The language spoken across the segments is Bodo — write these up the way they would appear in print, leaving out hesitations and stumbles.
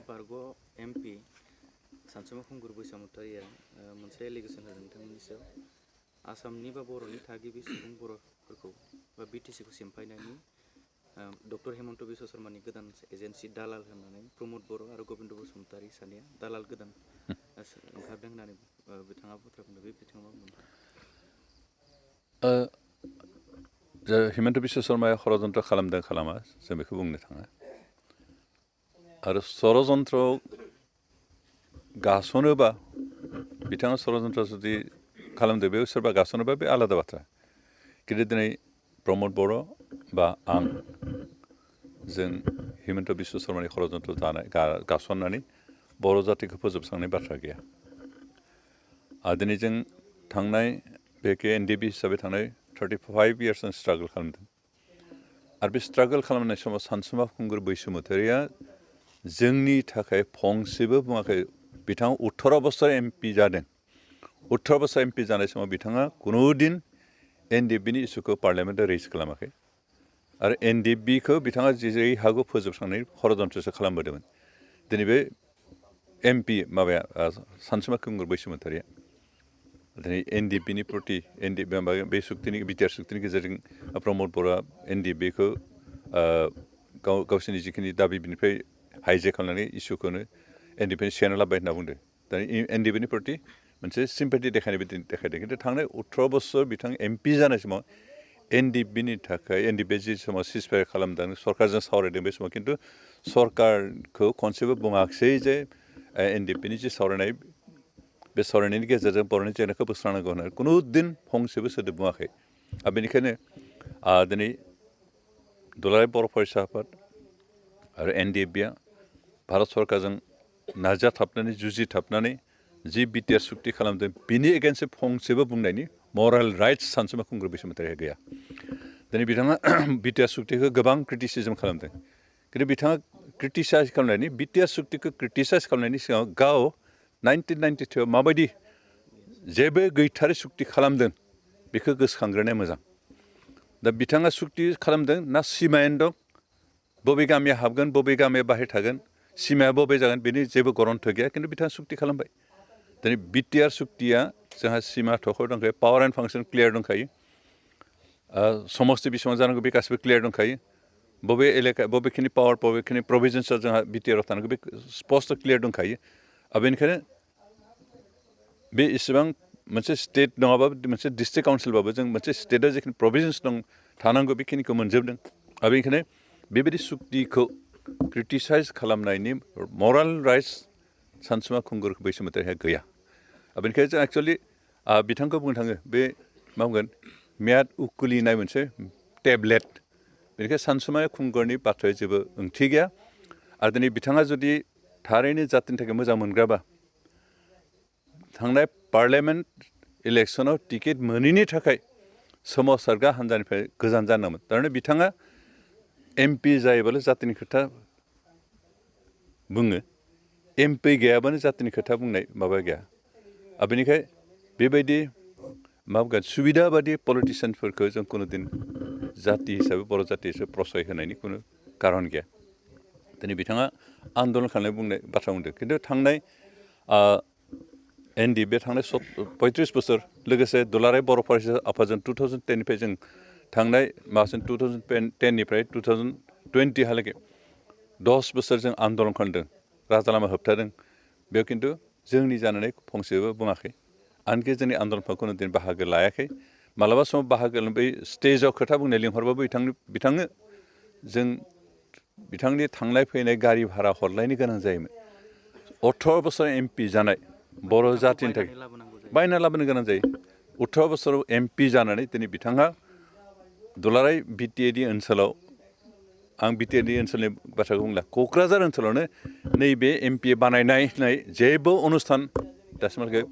बारग' एमपि सानसुमा खुंगुर बैसोमुतिया मोनसे एलिगेसन होदों नोंथांमोननि सायाव आसामनि बा बर'नि थागिबि सुबुं बर'फोरखौ बा बिटिसिखौ सिमफायनायनि डक्टर हेमन्त बिश्व शर्मानि गोदान एजेन्सि दालाल होननानै प्रमद बर' आरो गबिन्द बसुमतारी सानैया दालाल गोदान ओंखारदों होननानै बिथाङा बाथ्रा बुंदों बे बिथिङाव मा बुंदों? हेमन्त बिश्व शर्माया षड़यन्त्र खालामदों खालामा जों बेखौ बुंनो थाङा आरो षड़यन्त्रआव गास'नोबा बिथाङा षड़यन्त्र जुदि खालामदों बेयाव सोरबा गास'नोबा बे आलादा बाथ्रा खिन्थु दिनै प्रमद बर' बा आं जों हेमन्त बिश्व शर्मानि षड़यन्त्र गास'ननानै बर' जातिखौ फोजोबस्रांनाय बाथ्रा गैया आरो दिनै जों थांनाय बेके एनडिबि हिसाबै थांनाय 35 years जों स्ट्रागल खालामदों आरो बे स्ट्रागल खालामनाय समाव सानसुमा खुंगुर बैसोमुतिया जोंनि थाखाय फंसेबो बुङाखै बिथाङा 18 बोसोर एमपि जादों 18 बोसोर एमपि जानाय समाव बिथाङा कुनुदिन एनडिबिनि इस्युखौ पार्लियामेन्टआव रेज खालामाखै आरो एनडिबिखौ बिथाङा जेरै हागौ फोजोबस्रांनाय षड़यन्त्रसो खालामबोदोंमोन दिनै बे एमपि माबाया सानसुमा खुंगुर बैसोमुतिया दिनै एनडिबिनि प्रति बे सुक्तिनि बिटिआर सुक्तिनि गेजेरजों प्रमद बर'आ एनडिबिखौ गावसोरनि जिखिनि दाबि बिनिफ्राय हाइजेक खालामनानै इस्युखौनो एनडिबिनि सेना लाबोबाय होनना बुंदों दा एनडिबिनि प्रति मोनसे सिम्पेथि देखायनाय बायदि देखायदों खिन्थु थांनाय 18 बोसोर बिथां एमपि जानाय समाव एनडिबिनि थाखाय एनडिबिआ जि समाव सिजफायार खालामदों सरकारजों सावरायदों बे समाव खिन्थु सरकारखौ खनसेबो बुङाखिसै जे एनडिबिनि जि सावरायनाय बे सावरायनायनि गेजेरजों बर'नि जेंनाखौ बोस्रांनांगौ होननानै कुनुदिन फंसेबो सोदोब बुङाखै आरो बेनिखायनो दिनै दुलाराय बर' फरायसा आफाद आरो एनडिएफबिआ भारत सरकारजों नाजाथाबनानै जुजिथाबनानै जि बिटिआर सुक्ति खालामदों बिनि एगेन्स्टै फंसेबो बुंनायनि मरेल राइट्स सानसुमा खुंगुर बैसोमुतिया गैया दिनै बिथाङा बिटिआर सुक्तिखौ गोबां क्रिटिसिजम खालामदों खिन्थु बिथाङा क्रिटिसाइज खालामनायनि बिटिआर सुक्तिखौ क्रिटिसाइज खालामनायनि सिगाङाव गाव 1992 माबायदि जेबो गैथारै सुक्ति खालामदों बेखौ गोसोखांग्रोनाया मोजां दा बिथाङा सुक्ति खालामदों ना सिमायानो दं बबे गामिया हाबगोन बबे गामिया बाहेर थागोन सिमाया बबे जागोन बेनि जेबो गरन्थ गैया खिन्थु बिथाङा सुक्ति खालामबाय दिनै बिटिआर सुक्तिया जोंहा सिमा थख' दंखायो पावार एन्ड फांसन क्लियार दंखायो समस्ति बेसेबां जानांगौ बे गासिबो क्लियार दंखायो बबे एलेका बबेखिनि पावार बबेखिनि प्रभिजन्सआ जोंहा बिटिआरआव थानांगौ बे स्पस्ट क्लियार दंखायो बेनिखायनो बे इसेबां मोनसे स्टेट नङाबा मोनसे डिस्ट्रिक्ट काउन्सिलबाबो जों मोनसे स्टेटआव जिखिनि प्रभिजन्स दं थानांगौ बेखिनिखौ मोनजोबदों आरो बेनिखायनो बेबायदि सुक्तिखौ क्रिटिसाइज खालामनायनि मरेल राइट्स सानसुमा खुंगुर बैसोमुतिया गैया बेनिखायनो जों एक्सुवेलि बिथांखौ बुंनो थाङो बे मा बुंगोन मेयाद उखुलिनाय मोनसे टेब्लेट बेनिखायनो सानसुमा खुंगुरनि बाथ्राया जेबो ओंथि गैया आरो दिनै बिथाङा जुदि थारैनो जातिनि थाखाय मोजां मोनग्राबा थांनाय पार्लियामेन्ट इलेक्सनाव टिकेट मोनैनि थाखाय सोमावसारग्रा हान्जानिफ्राय गोजान जानांगौमोन थारमाने बिथाङा एमपि जायोबाल' जातिनि खोथा बुङो एमपि गैयाबानो जातिनि खोथा बुंनाय माबा गैया आरो बेनिखाय बेबायदि मा बुंगोन सुबिदा बादि पलिटिसियानफोरखौ जों कुनुदिन जाति हिसाबै बर' जाति हिसाबै प्रसय होनायनि कुनु कारन गैया दिनै बिथाङा आन्दलन खालामनाय बुंनाय बाथ्रा बुंदों खिन्थु थांनाय एनडिएफबिआ थांनाय 35 बोसोर लोगोसे दुलाराय बर' फरायसा आफादजों 2010निफ्राय जों थांनाय माबासिम 2010निफ्राय 2020 हालागै 10 बोसोर जों आन्दलन खालामदों राजा लामा होबथादों बेयाव खिन्थु जोंनि जानानै फंसेबो बुङाखै आनखि जोंनि आन्दलनफ्राव कुनुदिन बाहागो लायाखै मालाबा समाव बाहागो बै स्टेजाव खोथा बुंनो लिंहरबाबो बिथांनो जों बिथांनि थांनाय फैनाय गारि भारा हरलायनो गोनां जायोमोन 18 बोसोर एमपि जानाय बर' जातिनि थाखाय बायना लाबोनो गोनां जायो 18 बोसोराव एमपि जानानै दिनै बिथाङा दुलाराय बिटिएडि ओनसोलाव आं बिटिएडि ओनसोलनि बाथ्राखौ बुंला क'क्राझार ओनसोलावनो नैबे एमपि बानायनाय जेबो अनुस्थान दासिमहालागै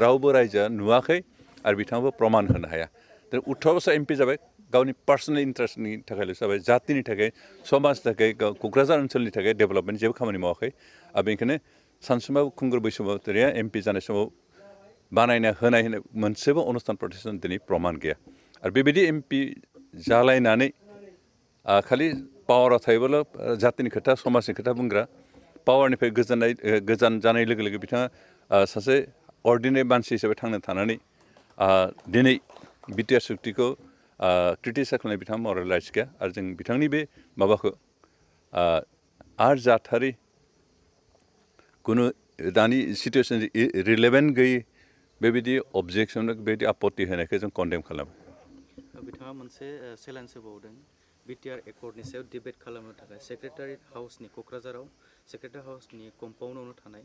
रावबो रायजोआ नुवाखै आरो बिथाङाबो प्रमान होनो हाया दा 18 बोसोर एमपि जाबाय गावनि पार्सनेल इन्टारेस्टनि थाखायल' जाबाय जातिनि थाखाय समाजनि थाखाय क'क्राझार ओनसोलनि थाखाय डेभेलपमेन्ट जेबो खामानि मावाखै आरो बेनिखायनो सानसुमा खुंगुर बैसोमुतिया एमपि जानाय समाव बानायना होनाय मोनसेबो अनुस्थान प्रतिष्ठान दिनै प्रमान गैया आरो बेबायदि एमपि जालायनानै खालि पावाराव थायोब्ला जातिनि खोथा समाजनि खोथा बुंग्रा पावारनिफ्राय गोजान जानाय लोगो लोगो बिथाङा सासे अर्डिनेरि मानसि हिसाबै थांना थानानै दिनै बिटिआर सुक्तिखौ क्रिटिसाइज खालामनाय बिथाङा मरेल राइट्स गैया आरो जों बिथांनि बे माबाखौ आर जाथारि खुनु दानि सिटुवेसन रिलेभेन्ट गैयै बेबायदि अबजेक्सन बेबायदि आपत्ति होनायखौ जों कन्डेम खालामो। बिथाङा मोनसे चेलेन्ज होबावदों बिटिआर एकर्डनि सायाव डिबेट खालामनो थाखाय सेक्रेटारियेट हाउसनि क'क्राझाराव सेक्रेटारि हाउसनि कम्पाउन्डआवनो थानाय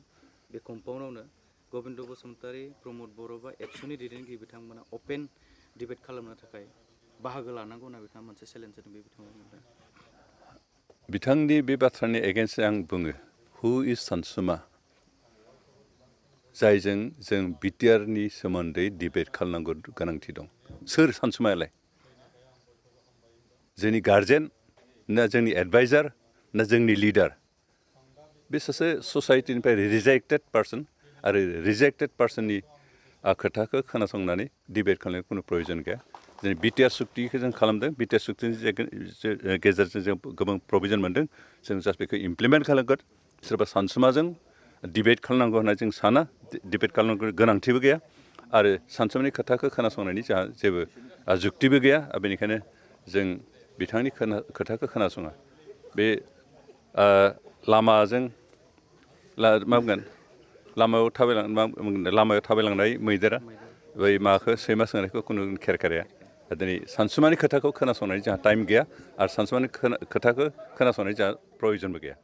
बे कम्पाउन्डआवनो गबिन्द बसुमतारी प्रमद बर' बा एबसुनि दैदेनगिरि बिथांमोना अपेन डिबेट खालामनो थाखाय बाहागो लानांगौ होनना बिथाङा मोनसे चेलेन्ज होदों बे बिथांमोननिफ्राय। बिथांनि बे बाथ्रानि एगेन्स्ट आं बुङो हु इज सानसुमा जायजों जों बिटिआरनि सोमोन्दै डिबेट खालामनांगौ गोनांथि दं। सोर सानसुमायालाय? जोंनि गार्जेन ना जोंनि एडभाइजार ना जोंनि लिडार? बे सासे ससाइटिनिफ्राय रिजेक्टेड पार्सन आरो रिजेक्टेड पार्सननि खोथाखौ खोनासंनानै डिबेट खालामनायनि खुनु प्रयजन गैया। जों बिटिआर सुक्तिखौ जों खालामदों, बिटिआर सुक्तिनि गेजेरजों जों गोबां प्रभिजन मोन्दों, जों जास्ट बेखौ इमप्लिमेन्ट खालामगोन। सोरबा सानसुमाजों डिबेट खालामनांगौ होनना जों साना, डिबेट खालामनांगौ गोनांथिबो गैया आरो सानसुमानि खोथाखौ खोनासंनायनि जोंहा जेबो जुक्तिबो गैया। बेनिखायनो जों बिथांनि खोथाखौ खोनासङा। बे लामाजों मा बुंगोन लामायाव थाबायलांनाय मैदेरा बै माबाखौ सैमा सोंनायखौ खुनु खेरखेराया। दिनै सानसुमानि खोथाखौ खोनासंनायनि जोंहा टाइम गैया आरो सानसुमानि खोथाखौ खोनासंनायनि जोंहा प्रयजनबो गैया।